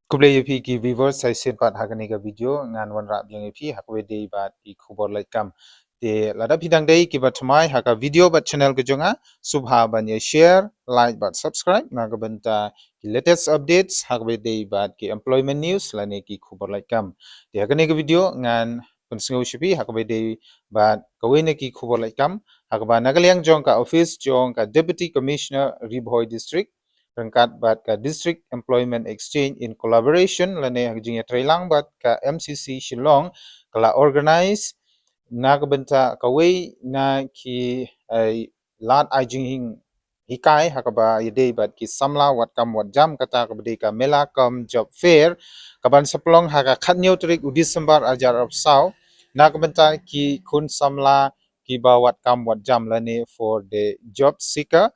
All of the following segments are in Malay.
Kuble yepi ki viewers sai sen pat hagani ka video ngan wan rap yang yepi hakwe dei bat ki khubor lai kam te lada bidang dei ki bat mai haka video bat channel ke jonga subha ban ye share like bat subscribe na ka banta ki latest updates hakwe dei bat ki employment news lane ki khubor lai kam te hagani ka video ngan pensingo shipi hakwe dei bat kawe ne ki khubor lai kam hakba nagaliang jong ka office jong ka deputy commissioner ribhoi district rengkat bat ka district employment exchange in collaboration lane hajing trailang bat ka MCC Shillong kala organize na benta kawai na ki lat ajing hing hikai hakaba yede bat ki samla wat kam wat jam kata kabde ka mela kam job fair kaban seplong haka khatnyo trik December ajar of sau na benta ki khun samla ki ba wat kam wat jam lane for the job seeker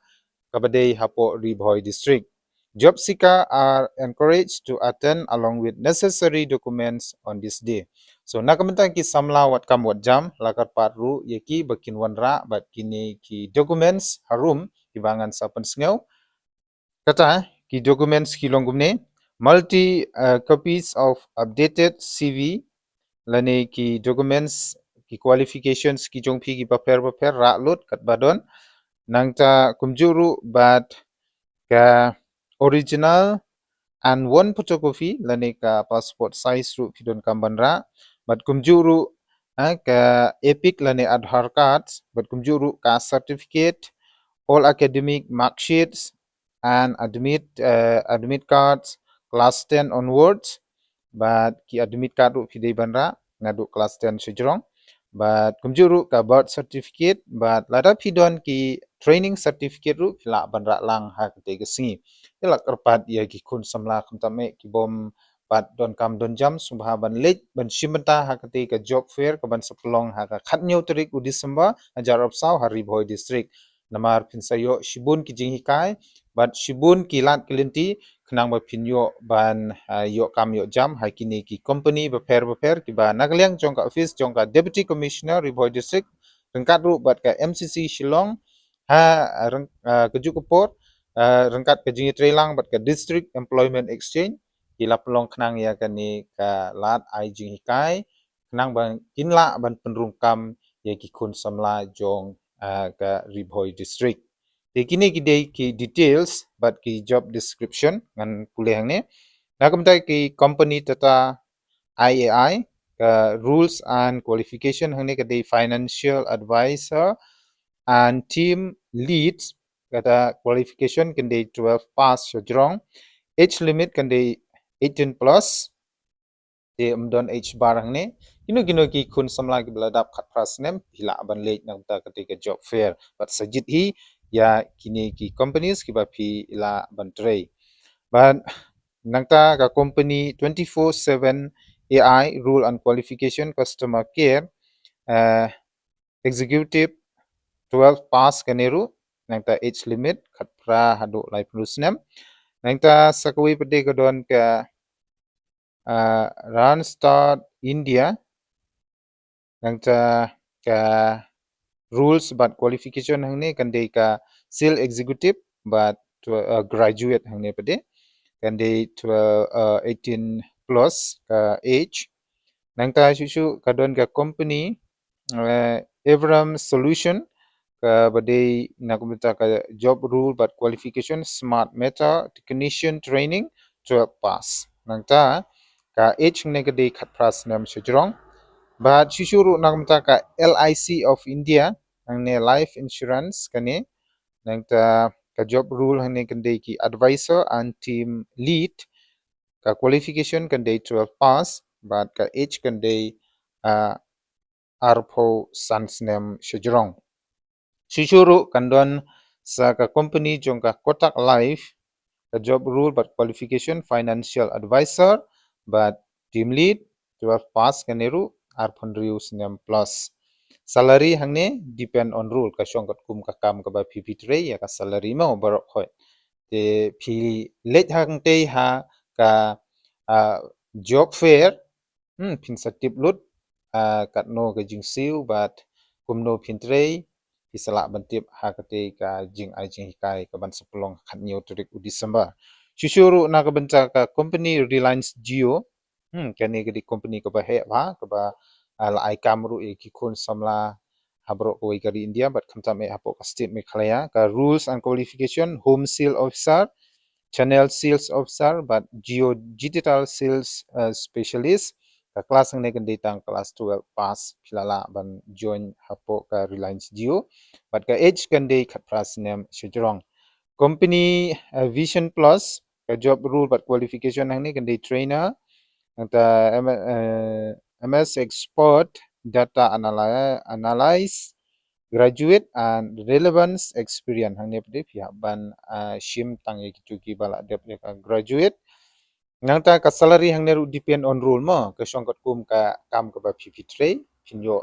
Kabadei Hapo Ribhoi district. Job seekers are encouraged to attend along with necessary documents on this day. So nakamenta ki samla wat kam wat jam lakar patru yeki bakin wanra bat kini ki documents harum kibangan sapen sengau kata ki documents ki longgumne multi copies of updated CV lane ki documents ki qualifications ki jongpi ki paper ra lut kat badon nangta kumjuru bat ka original and one photocopy lane ka passport size ru pidon kambanra bat kumjuru ka epic lane Aadhaar cards bat kumjuru ka certificate all academic mark sheets and admit cards class 10 onwards bat ki admit card ru pidei banra ngadu class 10 sejrong bat kumjuru ka birth certificate bat lada pidon ki training certificate ru pila banra lang ha kete gesingi ila kerpat ya ki kun samla kamtame ki bom bat don kam don jam subha ban late ban shimenta ha kete ka job fair ka ban sepelong ha ka khatnyo tarik u December ajar of sau hari boy district namar pinsayo shibun ki jinghikai bat shibun ki lat kelinti kenang ba pinyo ban yo kam yo jam hakini ki company beper ki ba nagaliang jongka office jongka deputy commissioner Ribhoi district rengkat ru bat ka MCC Shillong keju kepot rengkat ke jingi trelang bat ka district employment exchange kila pelong kenang ya kani ka lat ai jingi kai kenang ban kinla ban penrungkam ya ki kun samla jong ka Ribhoi district kini kidei ki details bat ki job description ngan pulih hang ni nakamtai ki company tata IAI ka rules and qualification hang ni kadai financial advisor and team leads kata qualification kendai 12 pass sejrong age limit kendai 18 plus de umdon age barang ni kino ki kun samla ki beladap khat prasnem hila ban late nang ta ketika job fair but sajid hi ya kini ki companies ki ba phi ila ban tray but nangta ka company 24/7 AI rule and qualification customer care executive 12 pass kaneru nangta age limit khat pra hadu lai plusnem nangta sakwi pede kadon ka Randstad India nangta ka rules but qualification hang ni kandai ka sales executive but graduate hang ni pede kandai 18 plus ka age nangta shushu kadon ka company Evram solution ka badai nakumita ka job rule but qualification smart meta technician training 12 pass nangta ka age ne kadai khatpras nam sejrong but shishuru nakumita ka LIC of India nangne life insurance kane nangta ka job rule hane kandai ki advisor and team lead ka qualification kandai 12 pass but ka age kandai arpo sansnem sejrong shishuru kandon sa ka company jongka kotak life the job rule but qualification financial advisor but team lead 12 pass kaneru arpondriu snem plus salary hangne depend on rule ka shongkat kum ka kam ka ba pp3 ya ka salary mo barok khoi te phi let hang te ha ka job fair phin satip lut kat no ka jing siu but kumno phin trei isala bantip ha kate ka jing ai jing hikai ka ban sepelong khat nyu turik u December Shishuru nakabenca ka company Reliance Jio. Kani gedi company ka ba he ba ka ba al ai kamru e ki khun samla habro ko gari India but khamta me hapo ka state me khalaya ka rules and qualification home sale officer channel sales officer but geo digital sales specialist ka class ng negan data class 12 pass pilala ban join hapo ka Reliance Jio but ka age kan day khat pras nem shujrong company vision plus ka job rule but qualification ng negan day trainer anta MS expert data analyze graduate and relevance experience hang ne pde pia ban shim tangi kichuki bala de graduate nang ta ka salary hang ne depend on role mo ka shongkat kum ka kam ka ba phi pinyo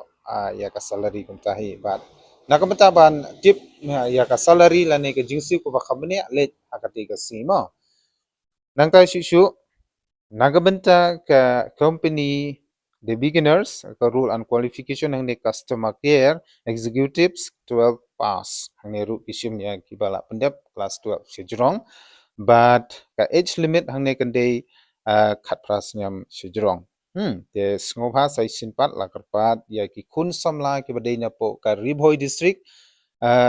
ya ka salary kum ta hi bat nakamata ban tip ya ka salary la ne ka jingsi ko ba khamne le akati ka si mo nang ta shu Nagabenta ka company the beginners ka rule and qualification ng customer care executives 12 pass ang ru isim ya kibala pendep class 12 sejrong but ka age limit hang ne kande khat pras nyam sejrong te sngoba sai sinpat la karpat ya ki khun samla ki badai na po ka ribhoi district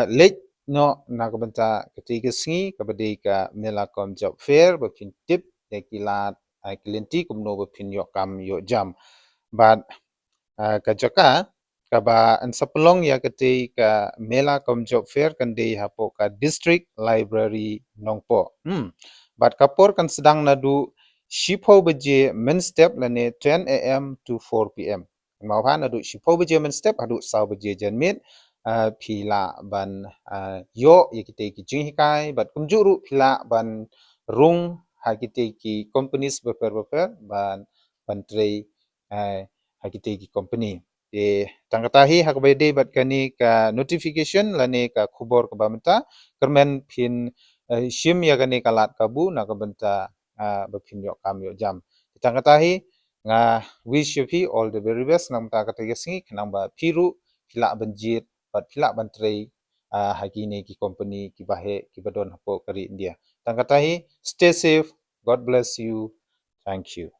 late no nagabenta kati ka sngi ka badai ka mela kom job fair ba pin tip ya kilat kelenti kumno ba pin yo kam yo jam but ka jaka ka ba an sapelong ya kate ka mela kom job fair kan de hapo ka district library nongpo but kapor kan sedang nadu shipo beje men step lane 10 am to 4 pm mau ha nadu shipo beje men step adu saw beje janmit phila ban yo yakite ki jinghikai but kumjuru phila ban rung hakite ki companies beper ban pantrai hakite ki company e tangkatahi hakbede bat kani ka notification lane ka khubor ka bamta kermen phin shim ya kani kalat kabu na ka benta baphin yo kam yo jam tangkatahi nga wish you all the very best nam ta ka tegesngi namba phiru phila banjit bat phila bantrai hakine ki company ki bahe ki badon hapo kari India tangkatahi stay safe god bless you thank you